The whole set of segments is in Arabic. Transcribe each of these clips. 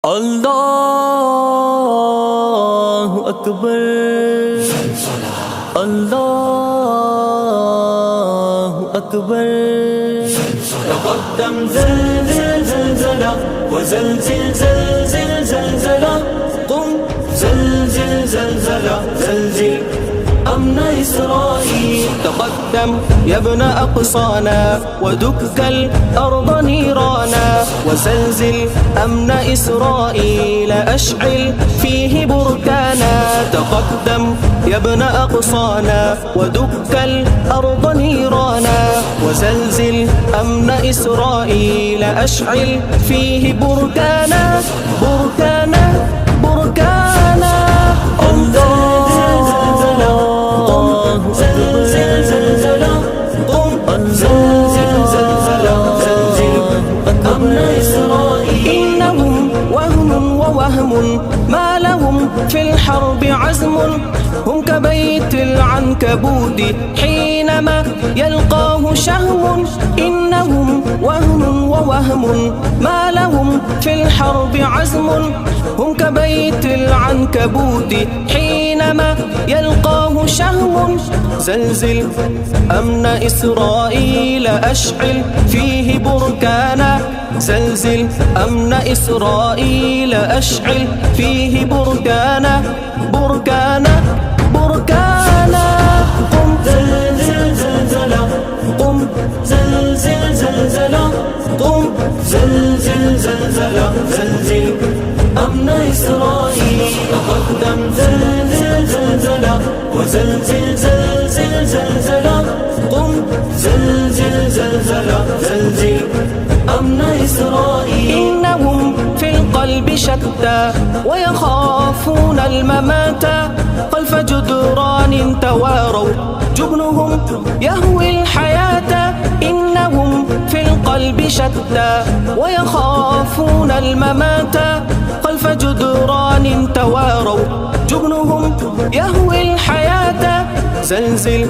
الله أكبر الله أكبر. تقدم زلزل زلزلة وزلزل زلزل زلزلة، قم زلزل زلزلة زلزل أمن إسرائيل. تقدم يا ابن أقصانا ودك الأرض نيرانا، وزلزل أمن إسرائيل أشعل فيه بركانا. تقدم يا ابن أقصانا ودك الأرض نيرانا، وزلزل أمن إسرائيل أشعل فيه بركانا بركانا بركانا. إنهم وهم ووهم ما لهم في الحرب عزم، هم كبيت العنكبوت حينما يلقاه شهم. إنهم وهم ووهم ما لهم في الحرب عزم، هم كبيت العنكبوت حينما يلقاه شهم. زلزل أمن إسرائيل أشعل فيه بركانا، زلزل أمن إسرائيل أشعل فيه بركانا بركانا بركانا. قم زلزل زلزلة، قم زلزل زلزلة، قم زلزل زلزلة زلزل أمن إسرائيل. تقدم زلزل زلزلة وزلزل زلزل زلزلة، قم زلزل زلزلة زلزل أمن إسرائيل. إنهم في القلب شتى ويخافون الممات، خلف جدران تواروا جبنهم يهوي الحياة. إنهم في القلب شتى ويخافون الممات، خلف جدران تواروا جبنهم يهوي الحياة. زلزل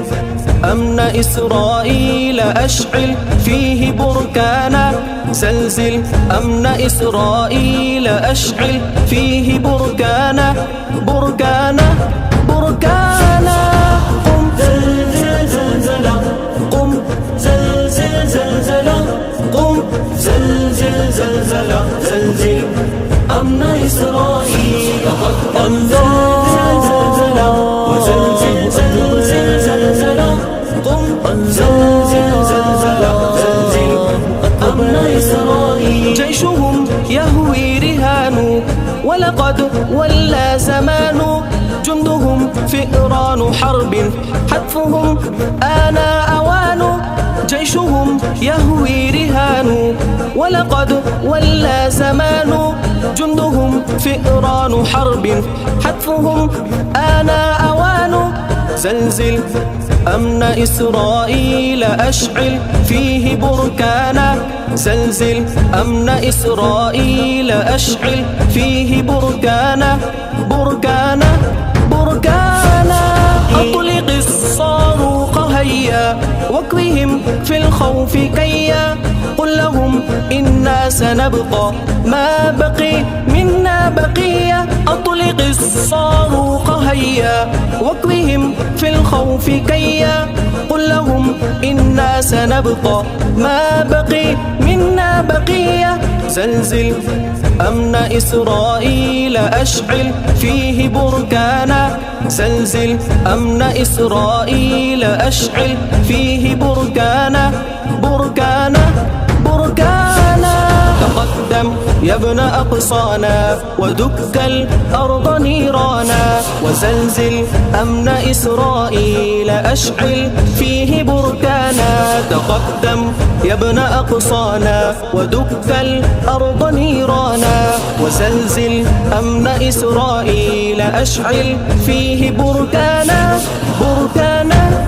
أمن إسرائيل أشعل فيه بركانا، زلزل أمن إسرائيل أشعل فيه بركانا بركانا بركانا. قم زلزل زلزلة، قم زلزل زلزلة، قم زلزل زلزلة زلزل أمن إسرائيل. تقدم زلزل زلزلة وزلزل زلزل زلزلة، قم زلزل زلزلة زلزل أمن إسرائيل. جيشهم يهوي رهان ولقد ولى زمان، جندهم فئران حرب حتفهم آن أوان. جيشهم يهوي رهان ولقد ولى زمان، جندهم فئران حرب حتفهم آن أوان. زلزل أمن إسرائيل أشعل فيه بركانا، زلزل أمن إسرائيل أشعل فيه بركانا بركانا بركانا. أطلق الصاروخ هيا واكوهم في الخوف كيا، قل لهم إنا سنبقى ما بقي منا بقية. أطلق الصاروخ هيا واكوهم في الخوف كيا، قل لهم إنا سنبقى ما بقي منا بقية. زلزل أمن إسرائيل أشعل فيه بركانا، زلزل أمن إسرائيل أشعل فيه بركانا بركانا بركانا. تقدم يا ابن أقصانا ودك الأرض نيرانا، وزلزل أمن إسرائيل أشعل فيه بركانا. تقدم يا ابن أقصانا ودك الأرض نيرانا، وزلزل أمن إسرائيل أشعل فيه بركانا بركانا